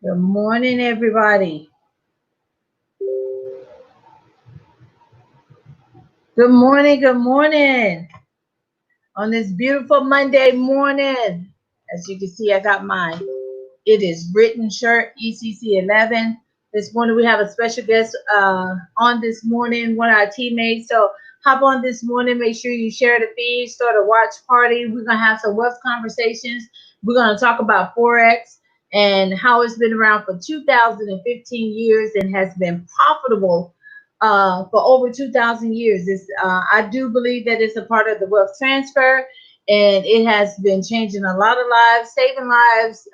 Good morning, everybody. Good morning. Good morning. On this beautiful Monday morning, as you can see, I got my It Is Written shirt, ECC 11. This morning, we have a special guest on this morning, one of our teammates. So hop on this morning. Make sure you share the feed, start a watch party. We're going to have some wealth conversations. We're going to talk about Forex and how it's been around for 2015 years and has been profitable for over 2,000 years. I do believe that it's a part of the wealth transfer, and it has been changing a lot of lives, saving lives,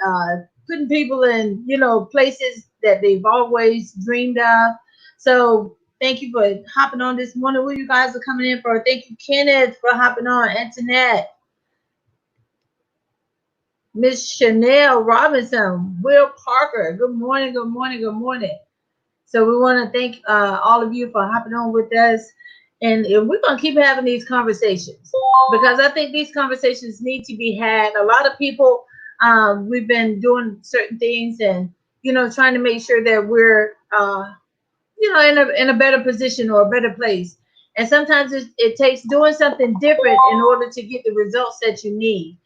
putting people in, places that they've always dreamed of. So thank you for hopping on this morning. Who you guys are coming in for? Thank you, Kenneth, for hopping on. Antoinette, Miss Chanel Robinson, Will Parker. Good morning, good morning, good morning. So we want to thank all of you for hopping on with us. And we're going to keep having these conversations because I think these conversations need to be had. A lot of people, we've been doing certain things and, trying to make sure that we're, in a better position or a better place. And sometimes it takes doing something different in order to get the results that you need.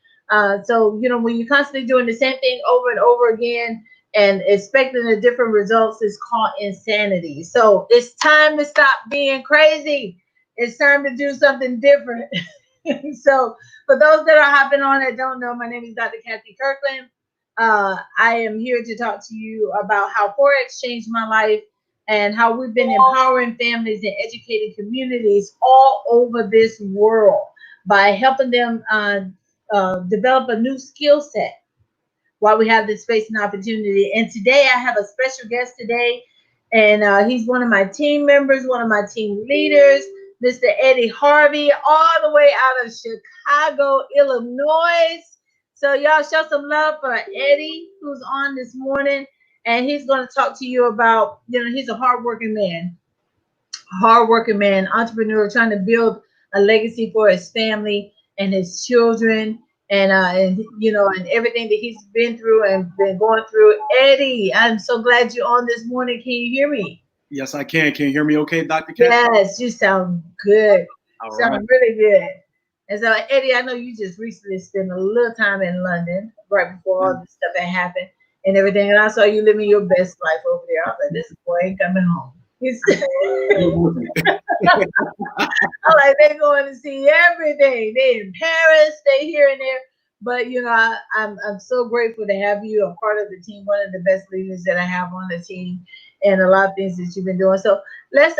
So, when you're constantly doing the same thing over and over again, and expecting a different results is called insanity. So it's time to stop being crazy. It's time to do something different. So for those that are hopping on that don't know, my name is Dr. Kathy Kirkland. I am here to talk to you about how Forex changed my life and how we've been empowering families and educating communities all over this world by helping them develop a new skill set while we have this space and opportunity. And today I have a special guest today, and he's one of my team members, one of my team leaders, Mr. Eddie Harvey, all the way out of Chicago, Illinois. So y'all show some love for Eddie, who's on this morning, and he's going to talk to you about, he's a hardworking man, entrepreneur, trying to build a legacy for his family and his children, and everything that he's been through and been going through. Eddie, I'm so glad you're on this morning. Can you hear me? Yes, I can. Can you hear me okay, Dr. Ken? Yes, you sound good. All Sound right. really good. And so, Eddie, I know you just recently spent a little time in London right before all this stuff had happened and everything. And I saw you living your best life over there. I was like, this boy ain't coming home. I'm like, they're going to see everything. They in Paris, they here and there. But I'm so grateful to have you a part of the team, one of the best leaders that I have on the team, and a lot of things that you've been doing. So let's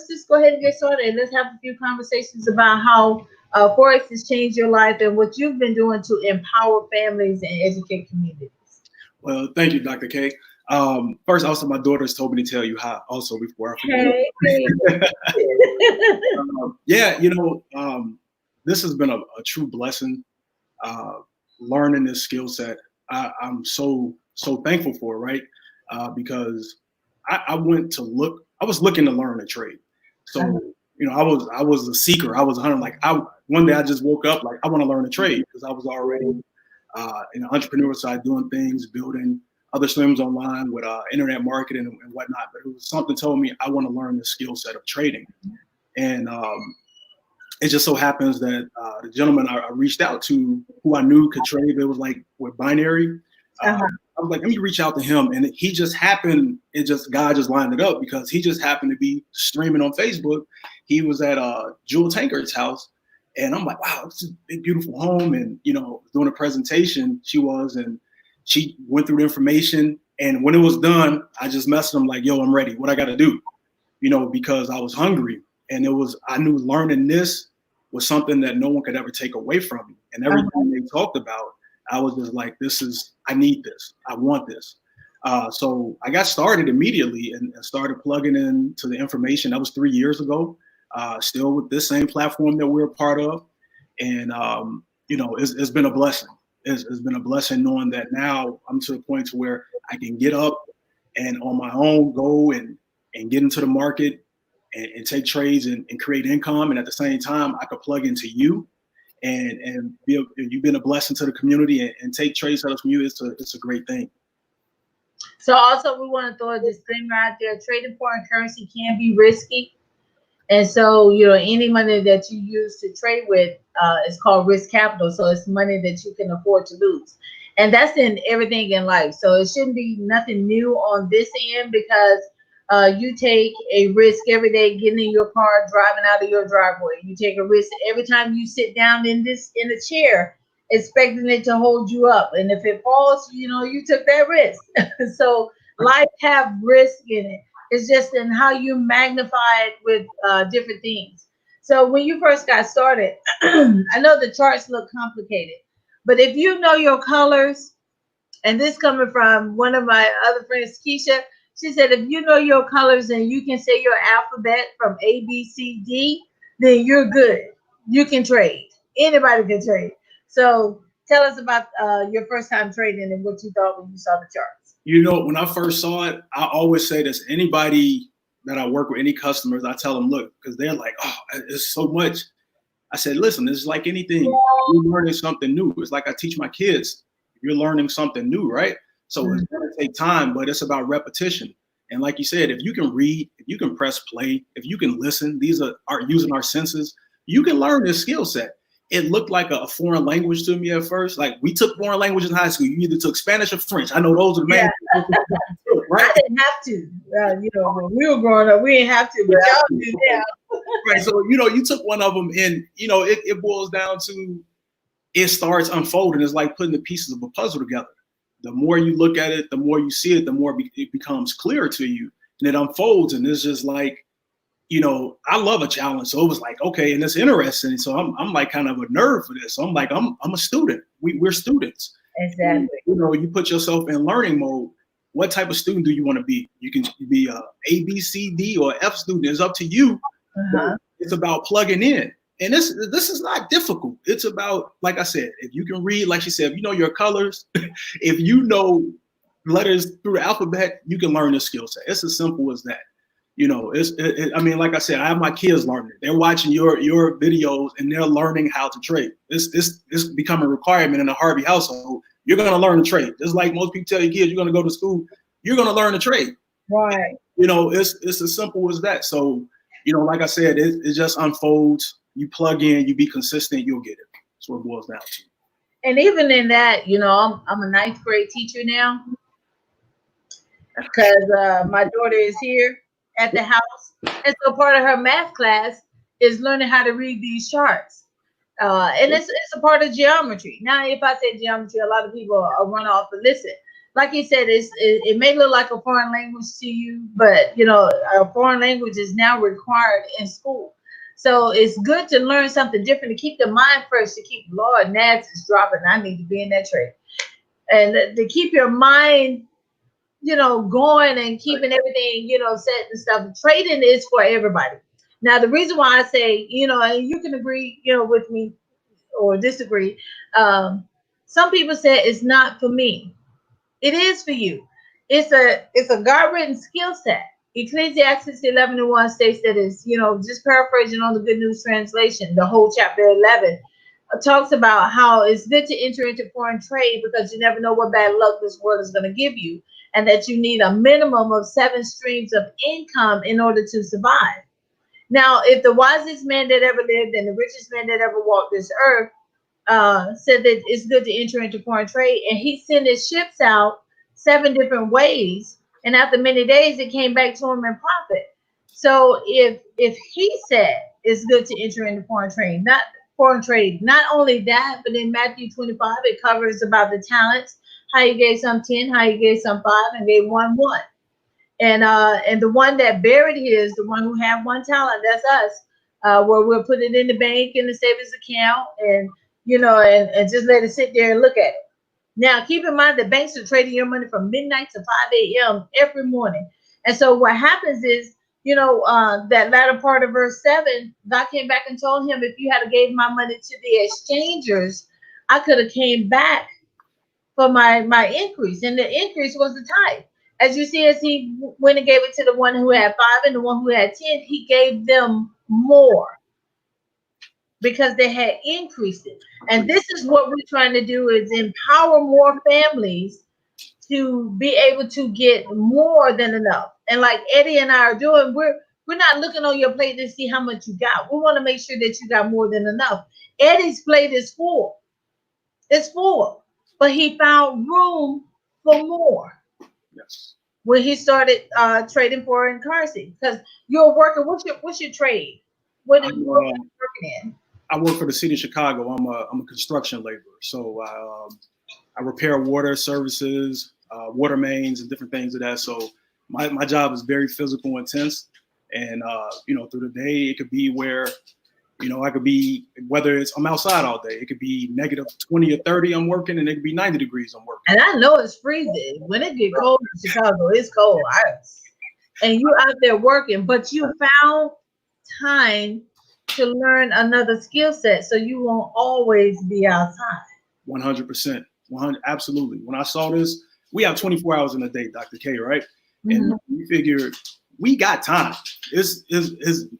just go ahead and get started, and let's have a few conversations about how Forex has changed your life and what you've been doing to empower families and educate communities. Well, thank you, Dr. K. First, also, my daughters told me to tell you hi also before I forget. Yeah, this has been a true blessing, learning this skill set. I'm so thankful for it, right? Because I was looking to learn a trade. So, I was a seeker. I was a hunter. Like, one day I just woke up like, I want to learn a trade because I was already in the entrepreneur side doing things, building other streams online with internet marketing and whatnot. But it was something told me I want to learn the skill set of trading. And it just so happens that the gentleman I reached out to, who I knew could trade, it was like with binary. I was like, let me reach out to him. And he just happened, God just lined it up because he just happened to be streaming on Facebook. He was at Jewel Tankard's house. And I'm like, wow, it's a big, beautiful home. And, doing a presentation, and she went through the information. And when it was done, I just messaged him like, yo, I'm ready. What I got to do? Because I was hungry. And I knew learning this was something that no one could ever take away from me. And everything they talked about, I was just like, I need this. I want this. So I got started immediately and started plugging into the information. That was 3 years ago, still with this same platform that we're a part of. And, it's been a blessing. It's been a blessing knowing that now I'm to the point to where I can get up and on my own go and get into the market and take trades and create income. And at the same time, I could plug into you and you've been a blessing to the community and take trades out of you. It's a great thing. So also we want to throw a disclaimer out there. Trading foreign currency can be risky. And so, any money that you use to trade with is called risk capital. So it's money that you can afford to lose. And that's in everything in life. So it shouldn't be nothing new on this end, because you take a risk every day getting in your car, driving out of your driveway. You take a risk every time you sit down in a chair, expecting it to hold you up. And if it falls, you took that risk. So life have risk in it. It's just in how you magnify it with different things. So when you first got started, I know the charts look complicated, but if you know your colors, and this coming from one of my other friends, Keisha, she said, if you know your colors and you can say your alphabet from A, B, C, D, then you're good. You can trade. Anybody can trade. So tell us about your first time trading and what you thought when you saw the charts. When I first saw it, I always say this. Anybody that I work with, any customers, I tell them, look, because they're like, oh, it's so much. I said, listen, it's like anything. You're learning something new. It's like I teach my kids. You're learning something new, right? So it's going to take time, but it's about repetition. And like you said, if you can read, if you can press play, if you can listen, these are using our senses, you can learn this skill set. It looked like a foreign language to me at first. Like, we took foreign languages in high school. You either took Spanish or French. I know those are the main. Yeah. Right? I didn't have to. When we were growing up, we didn't have to, but y'all do now. Right. So, you took one of them, and, it boils down to, it starts unfolding. It's like putting the pieces of a puzzle together. The more you look at it, the more you see it, the more it becomes clear to you, and it unfolds. And it's just like, I love a challenge. So it was like, okay, and it's interesting. So I'm like kind of a nerd for this. So I'm like, I'm a student. We're students. Exactly. And, you put yourself in learning mode. What type of student do you want to be? You can be a B, C, D, or F student. It's up to you. It's about plugging in. And this is not difficult. It's about, like I said, if you can read, like she said, if you know your colors, if you know letters through the alphabet, you can learn this skill set. It's as simple as that. I mean, like I said, I have my kids learning. They're watching your videos and they're learning how to trade. It's become a requirement in the Harvey household. You're going to learn to trade. Just like most people tell your kids, you're going to go to school, you're going to learn to trade. Right. It's as simple as that. So, like I said, it just unfolds. You plug in, you be consistent, you'll get it. That's what it boils down to. And even in that, I'm a ninth grade teacher now, because my daughter is here at the house. And so part of her math class is learning how to read these charts. And it's a part of geometry. Now, if I say geometry, a lot of people are run off and listen. Like you said, it may look like a foreign language to you, but a foreign language is now required in school. So it's good to learn something different, to keep the mind fresh, to keep, Lord, Nats is dropping. I need to be in that trade. And to keep your mind, going and keeping everything, set and stuff. Trading is for everybody. Now, the reason why I say, and you can agree, with me or disagree. Some people say it's not for me. It is for you. It's a God-written skill set. Ecclesiastes 11:1 states that it's, just paraphrasing on the Good News Translation, the whole chapter 11 talks about how it's good to enter into foreign trade because you never know what bad luck this world is going to give you, and that you need a minimum of 7 streams of income in order to survive. Now, if the wisest man that ever lived and the richest man that ever walked this earth said that it's good to enter into foreign trade, and he sent his ships out 7 different ways, and after many days it came back to him in profit. So if he said it's good to enter into foreign trade, not only that, but in Matthew 25 it covers about the talents, how he gave some 10, how he gave some 5, and gave one 1. And the one that buried his, the one who had 1 talent, that's us, where we'll put it in the bank, in the savings account, and and just let it sit there and look at it. Now, keep in mind that banks are trading your money from midnight to 5 a.m. every morning. And so what happens is, that latter part of verse 7, God came back and told him, if you had gave my money to the exchangers, I could have came back for my increase. And the increase was the tithe. As you see, as he went and gave it to the one who had 5 and the one who had 10, he gave them more, because they had increased it. And this is what we're trying to do, is empower more families to be able to get more than enough. And like Eddie and I are doing, we're not looking on your plate to see how much you got. We want to make sure that you got more than enough. Eddie's plate is full. It's full. But he found room for more Yes. when he started trading foreign currency. Because you're working, what's your trade? What are you working in? I work for the city of Chicago. I'm a construction laborer. So I repair water services, water mains, and different things of that. So my job is very physical intense. And, through the day, it could be where, I could be, whether it's I'm outside all day, it could be negative 20 or 30, I'm working, and it could be 90 degrees, I'm working. And I know it's freezing. When it get cold in Chicago, it's cold. And you out there working, but you found time to learn another skill set so you won't always be outside. 100%. 100, absolutely. When I saw this, we have 24 hours in a day, Dr. K, right? And we figured we got time. Is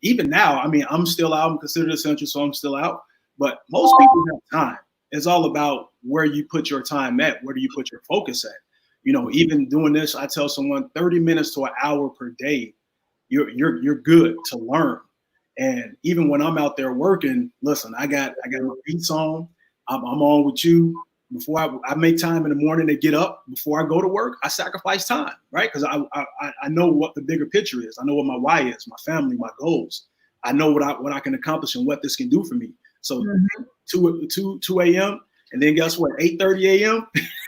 even now, I mean, I'm still out. I'm considered essential, so I'm still out. But most people have time. It's all about where you put your time at. Where do you put your focus at? Even doing this, I tell someone 30 minutes to an hour per day, you're good to learn. And even when I'm out there working, listen, I got my beats on. I'm on with you. Before I make time in the morning to get up, before I go to work, I sacrifice time, right? Because I know what the bigger picture is. I know what my why is, my family, my goals. I know what I can accomplish and what this can do for me. So 2 a.m. and then guess what? 8:30 a.m.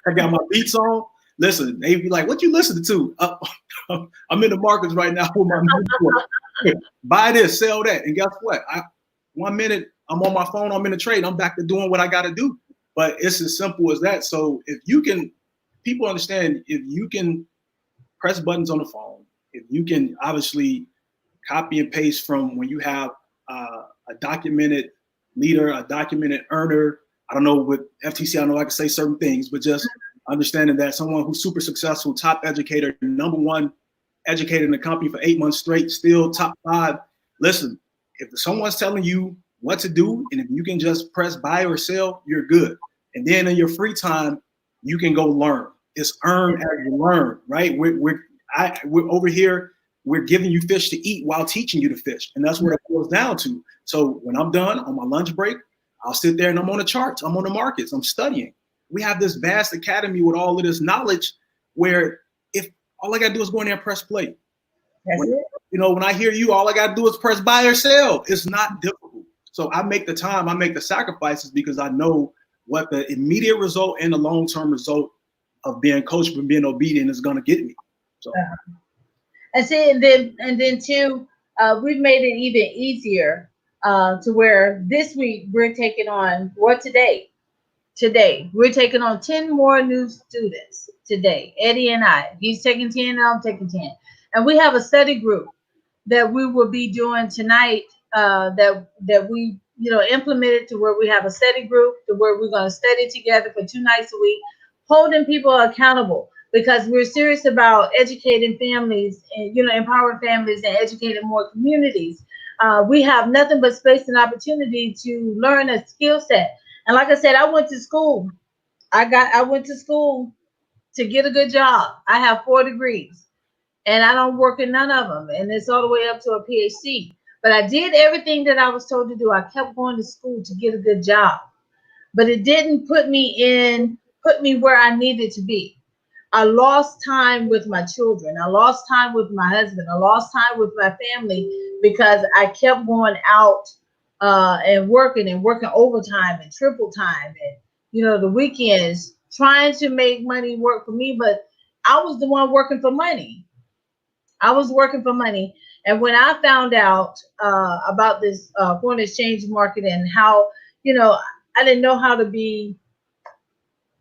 I got my beats on. Listen, they be like, "What you listening to?" I'm in the markets right now with my mentor. Buy this, sell that, and guess what? 1 minute I'm on my phone, I'm in a trade, I'm back to doing what I got to do. But it's as simple as that. So if you can, people understand, if you can press buttons on the phone, if you can obviously copy and paste from when you have a documented leader, a documented earner. I don't know with FTC, I know I can say certain things, but just understanding that someone who's super successful, top educator, #1 educator in the company for 8 months straight, still top 5. Listen, if someone's telling you what to do, and if you can just press buy or sell, you're good. And then in your free time, you can go learn. It's earn as you learn, right? We're over here. We're giving you fish to eat while teaching you to fish, and that's what it boils down to. So when I'm done on my lunch break, I'll sit there and I'm on the charts. I'm on the markets. I'm studying. We have this vast academy with all of this knowledge, where if all I got to do is go in there and press play. When I hear you, all I got to do is press buy or sell. It's not difficult. So I make the time. I make the sacrifices because I know what the immediate result and the long-term result of being coached and being obedient is going to get me. So, and see, and then too, we've made it even easier to where this week we're taking on, or today we're taking on 10 more new students today. Eddie and I, he's taking 10, I'm taking 10, and we have a study group that we will be doing tonight. That we implemented to where we have a study group to where we're going to study together for 2 nights a week, holding people accountable, because we're serious about educating families and empowering families and educating more communities. We have nothing but space and opportunity to learn a skill set. And like I said, I went to school. I went to school to get a good job. I have 4 degrees, and I don't work in none of them, and it's all the way up to a PhD. But I did everything that I was told to do. I kept going to school to get a good job, but it didn't put me where I needed to be. I lost time with my children. I lost time with my husband. I lost time with my family because I kept going out and working overtime and triple time and the weekends, trying to make money work for me. But I was the one working for money. I was working for money. And when I found out about this foreign exchange market and how, I didn't know how to be,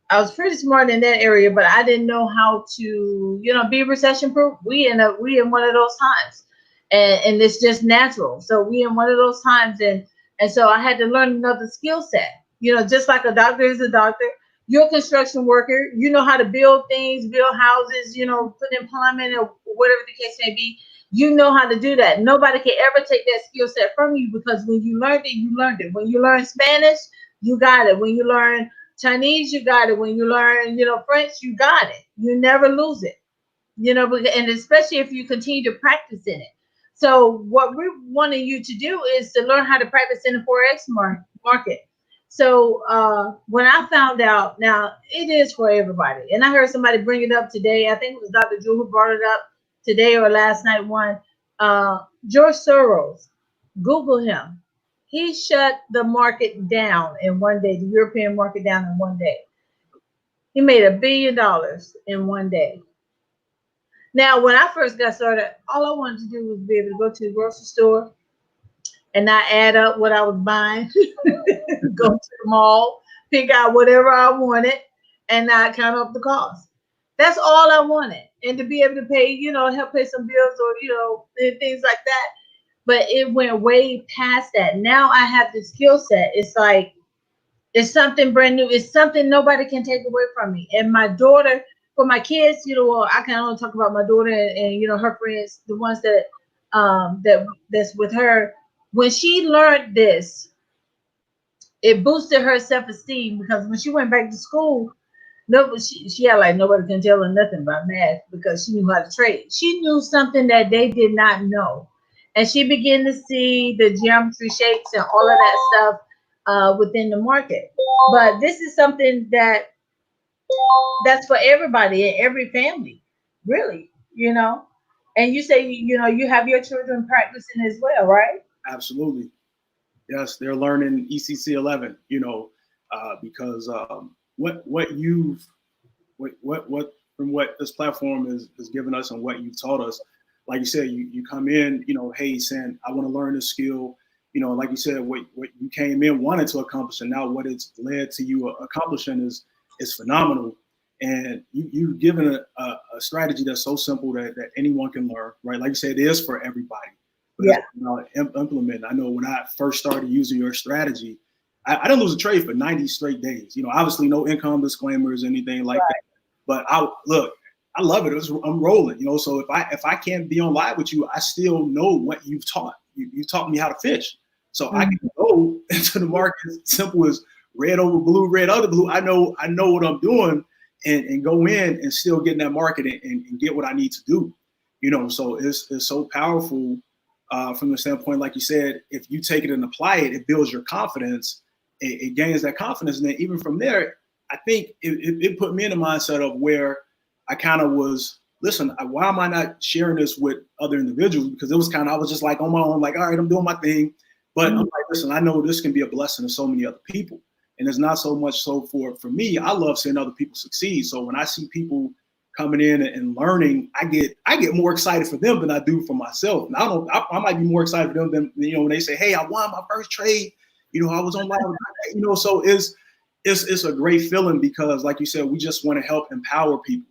I was pretty smart in that area, but I didn't know how to, be recession proof. We in one of those times, and it's just natural. So we in one of those times, and so I had to learn another skill set. Just like a doctor is a doctor, you're a construction worker. You know how to build things, build houses. Put in plumbing or whatever the case may be. You know how to do that. Nobody can ever take that skill set from you, because when you learned it, you learned it. When you learn Spanish, you got it. When you learn Chinese, you got it. When you learn, French, you got it. You never lose it. And especially if you continue to practice in it. So what we're wanting you to do is to learn how to practice in the Forex market. So when I found out, now it is for everybody. And I heard somebody bring it up today. I think it was Dr. Drew who brought it up today or last night. George Soros, Google him. He shut the market down in one day, the European market down in one day. He made $1 billion in one day. Now, when I first got started, all I wanted to do was be able to go to the grocery store and not add up what I was buying, go to the mall, pick out whatever I wanted, and not count up the cost. That's all I wanted. And to be able to pay, help pay some bills or, and things like that. But it went way past that. Now I have the skill set. It's like, it's something brand new. It's something nobody can take away from me. And my daughter, for my kids, I can only talk about my daughter and her friends, the ones that's with her. When she learned this, it boosted her self-esteem because when she went back to school, she had like nobody can tell her nothing about math because she knew how to trade. She knew something that they did not know. And she began to see the geometry shapes and all of that stuff within the market. But this is something that's for everybody and every family, really, And you say, you have your children practicing as well, right? Absolutely. Yes, they're learning ECC 11, because what you've what from what this platform has given us and what you've taught us, like you said, you come in, hey, saying I want to learn this skill, like you said, what you came in wanting to accomplish, and now what it's led to you accomplishing is phenomenal. And you've given a strategy that's so simple that anyone can learn, right? Like you said, it is for everybody. But Yeah. Implement. I know when I first started using your strategy, I didn't lose a trade for 90 straight days. Obviously no income disclaimers, anything like that. But I love it. I'm rolling. So if I can't be on live with you, I still know what you've taught. You taught me how to fish. So I can go into the market simple as red over blue, red over blue. I know what I'm doing and go in and still get in that market and get what I need to do. So it's so powerful. From the standpoint, like you said, if you take it and apply it, it builds your confidence. It gains that confidence. And then even from there, I think it put me in the mindset of where I kind of was, listen, why am I not sharing this with other individuals? Because it was I was just like on my own, like, all right, I'm doing my thing. But I'm like, listen, I know this can be a blessing to so many other people. And it's not so much so for me. I love seeing other people succeed. So when I see people coming in and learning, I get more excited for them than I do for myself. And I might be more excited for them than when they say, hey, I won my first trade. I was on live. So it's a great feeling because, like you said, we just want to help empower people,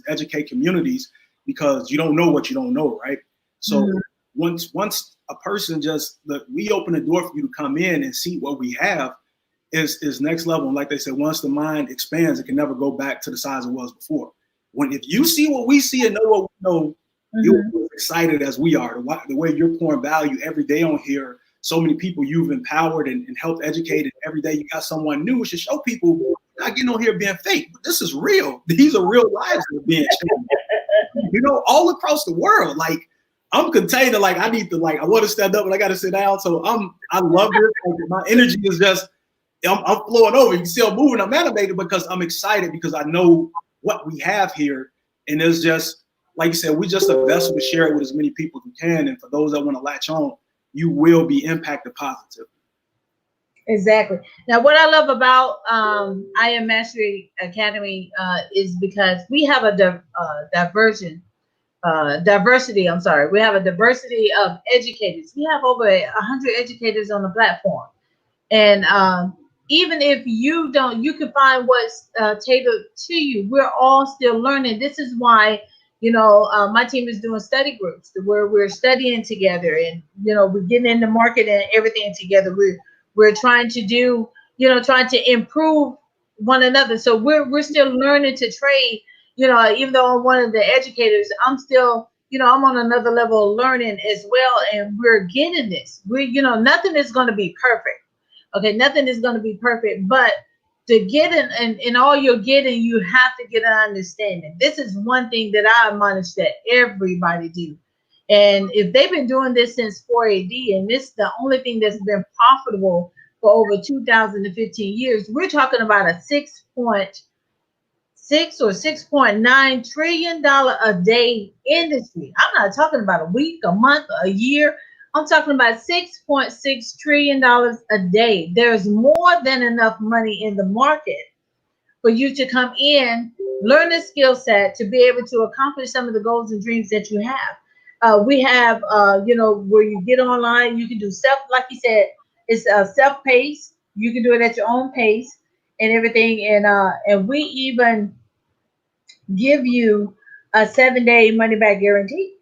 educate communities, because you don't know what you don't know, right? So once a person we open the door for you to come in and see what we have. Is next level. And like they said, once the mind expands, it can never go back to the size it was before. If you see what we see and know what we know, you're as excited as we are. The way you're pouring value every day on here, so many people you've empowered and helped educate, and every day you got someone new. It should show people not getting on here being fake, but this is real. These are real lives that are being changed. All across the world. Like, I'm contained. Like, I need to, I want to stand up and I got to sit down. So I love this. My energy is just, I'm flowing over. You can see I'm moving. I'm animated because I'm excited because I know what we have here. And it's just, like you said, we're just a vessel to share it with as many people as we can. And for those that want to latch on, you will be impacted positively. Exactly. Now, what I love about I Am Mastery Academy is because we have a diversity. I'm sorry. We have a diversity of educators. We have over 100 educators on the platform. And even if you don't, you can find what's tailored to you. We're all still learning. This is why, my team is doing study groups where we're studying together, and we're getting in the market and everything together. We're trying to do, trying to improve one another. So we're still learning to trade. Even though I'm one of the educators, I'm still, I'm on another level of learning as well, and we're getting this. Nothing is going to be perfect. Okay, nothing is going to be perfect, but to get in all you're getting, you have to get an understanding. This is one thing that I admonish that everybody do. And if they've been doing this since 4 AD, and this is the only thing that's been profitable for over 2015 years, we're talking about a 6.6 or $6.9 trillion a day industry. I'm not talking about a week, a month, a year. I'm talking about $6.6 trillion a day. There's more than enough money in the market for you to come in, learn a skill set to be able to accomplish some of the goals and dreams that you have. We have, where you get online, you can do self, like you said, it's self-paced. You can do it at your own pace and everything. And we even give you a 7-day money back guarantee.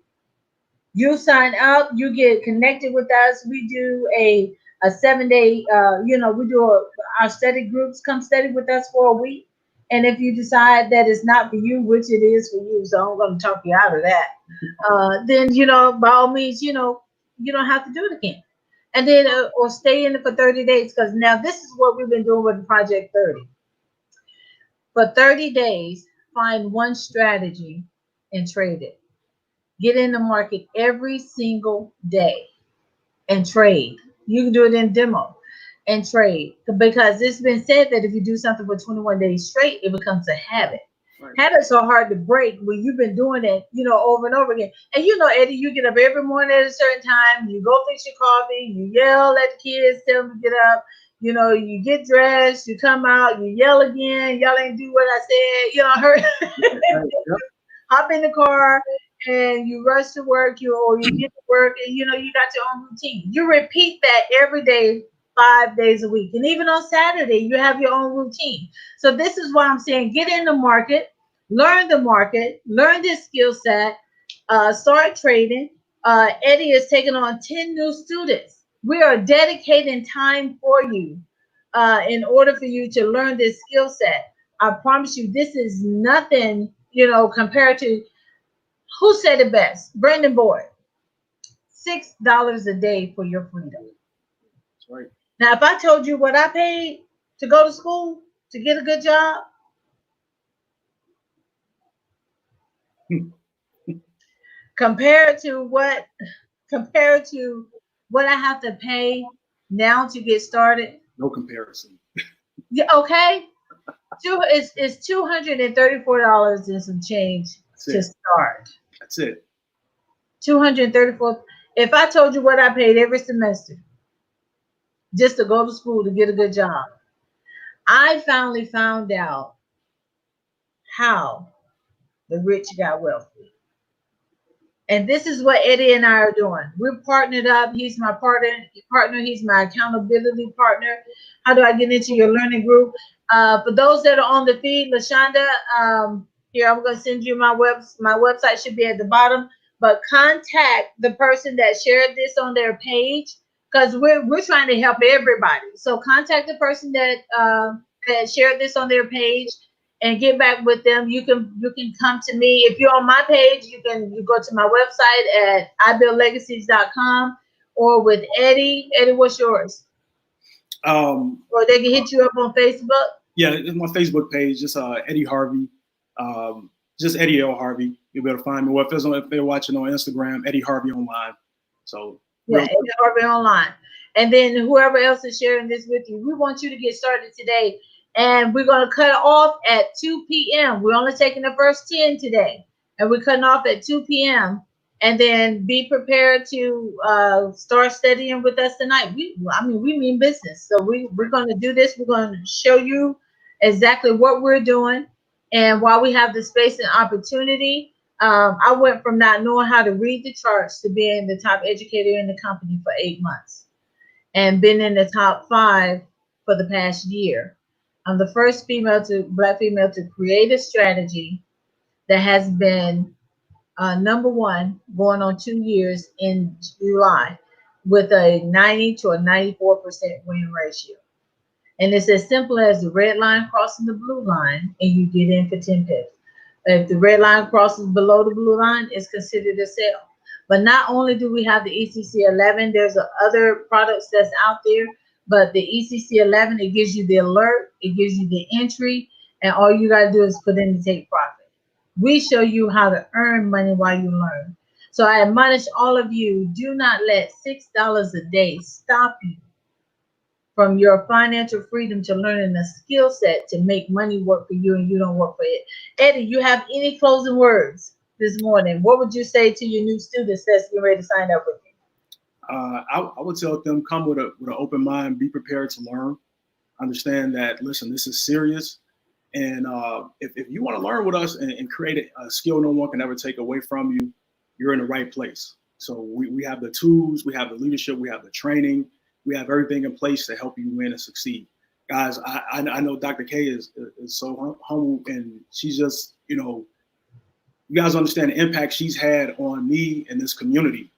You sign up, you get connected with us. We do a 7-day, our study groups, come study with us for a week. And if you decide that it's not for you, which it is for you, so I'm going to talk you out of that, then, by all means, you don't have to do it again. And then, or stay in it for 30 days, because now this is what we've been doing with Project 30. For 30 days, find one strategy and trade it. Get in the market every single day and trade. You can do it in demo and trade, because it's been said that if you do something for 21 days straight, it becomes a habit. Right. Habits are hard to break when you've been doing it, over and over again. And Eddie, you get up every morning at a certain time, you go fix your coffee, you yell at the kids, tell them to get up, you get dressed, you come out, you yell again, y'all ain't do what I said, hurt. Hop in the car and you rush to work, or you get to work, and you got your own routine. You repeat that every day, 5 days a week, and even on Saturday you have your own routine. So this is why I'm saying, get in the market, learn this skill set, start trading. Eddie is taking on 10 new students. We are dedicating time for you in order for you to learn this skill set. I promise you, this is nothing, compared to, who said it best? Brandon Boyd. $6 a day for your freedom. That's right. Now, if I told you what I paid to go to school, to get a good job, compared to what I have to pay now to get started, no comparison. Yeah, okay. It's $234 and some change to start. That's it. $234. If I told you what I paid every semester just to go to school to get a good job, I finally found out how the rich got wealthy. And this is what Eddie and I are doing. We're partnered up. He's my partner. He's my accountability partner. How do I get into your learning group? For those that are on the feed, LaShonda, here, I'm going to send you my website should be at the bottom. But contact the person that shared this on their page, because we're trying to help everybody. So contact the person that shared this on their page and get back with them. You can come to me. If you're on my page, you go to my website at ibuildlegacies.com, or with Eddie. Eddie, what's yours? Or they can hit you up on Facebook. Yeah, it's my Facebook page. Just Eddie Harvey. Just Eddie L. Harvey. You'll be able to find me. Or if they're watching on Instagram, Eddie Harvey Online. So yeah, Eddie Harvey Online. And then whoever else is sharing this with you, we want you to get started today. And we're going to cut off at 2 p.m. We're only taking the first 10 today. And we're cutting off at 2 p.m. And then be prepared to start studying with us tonight. We mean business. So we're going to do this. We're going to show you exactly what we're doing. And while we have the space and opportunity, I went from not knowing how to read the charts to being the top educator in the company for 8 months and been in the top 5 for the past year. I'm the first Black female to create a strategy that has been number 1 going on 2 years in July with a 90 to a 94% win ratio. And it's as simple as the red line crossing the blue line and you get in for 10 pips. If the red line crosses below the blue line, it's considered a sale. But not only do we have the ECC 11, there's other products that's out there, But the ECC 11, it gives you the alert, it gives you the entry, and all you got to do is put in the take profit. We show you how to earn money while you learn. So I admonish all of you, do not let $6 a day stop you from your financial freedom to learning a skill set to make money work for you and you don't work for it. Eddie, you have any closing words this morning? What would you say to your new students that's getting ready to sign up with you? I would tell them, come with an open mind, be prepared to learn. Understand that, listen, this is serious. And if you want to learn with us and create a skill no one can ever take away from you, you're in the right place. So we have the tools, we have the leadership, we have the training, we have everything in place to help you win and succeed. Guys, I know Dr. K is so humble, and she's just, you guys understand the impact she's had on me and this community.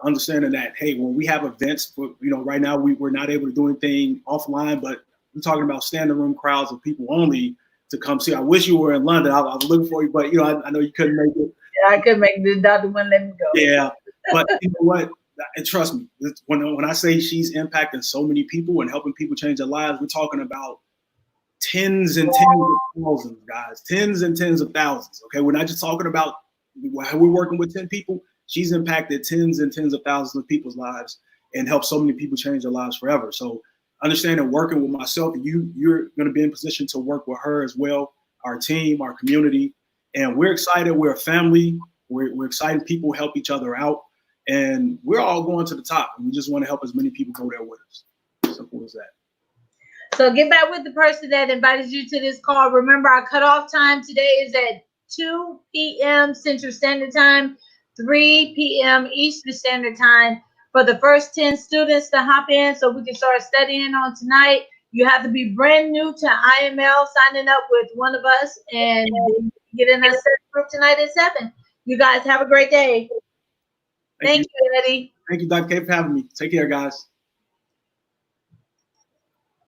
Understanding that, hey, when we have events, for, right now we're not able to do anything offline, but we're talking about standing room crowds of people only to come see. I wish you were in London. I was looking for you, but I know you couldn't make it. Yeah, I couldn't make it. The doctor wouldn't let me go. Yeah, but you know what? And trust me, when I say she's impacting so many people and helping people change their lives, we're talking about tens and tens of thousands, guys. Tens and tens of thousands. Okay, we're not just talking about how we're working with 10 people. She's impacted tens and tens of thousands of people's lives and helped so many people change their lives forever. So understanding working with myself, you're going to be in position to work with her as well, our team, our community. And we're excited. We're a family. We're excited people help each other out. And we're all going to the top. And we just want to help as many people go there with us. Simple as that. So get back with the person that invited you to this call. Remember, our cutoff time today is at 2 p.m. Central Standard Time, 3 p.m. Eastern Standard Time. For the first 10 students to hop in so we can start studying on tonight, you have to be brand new to IML, signing up with one of us, and get in that group tonight at 7. You guys have a great day. Thank you, Eddie. Thank you, Dr. K, for having me. Take care, guys.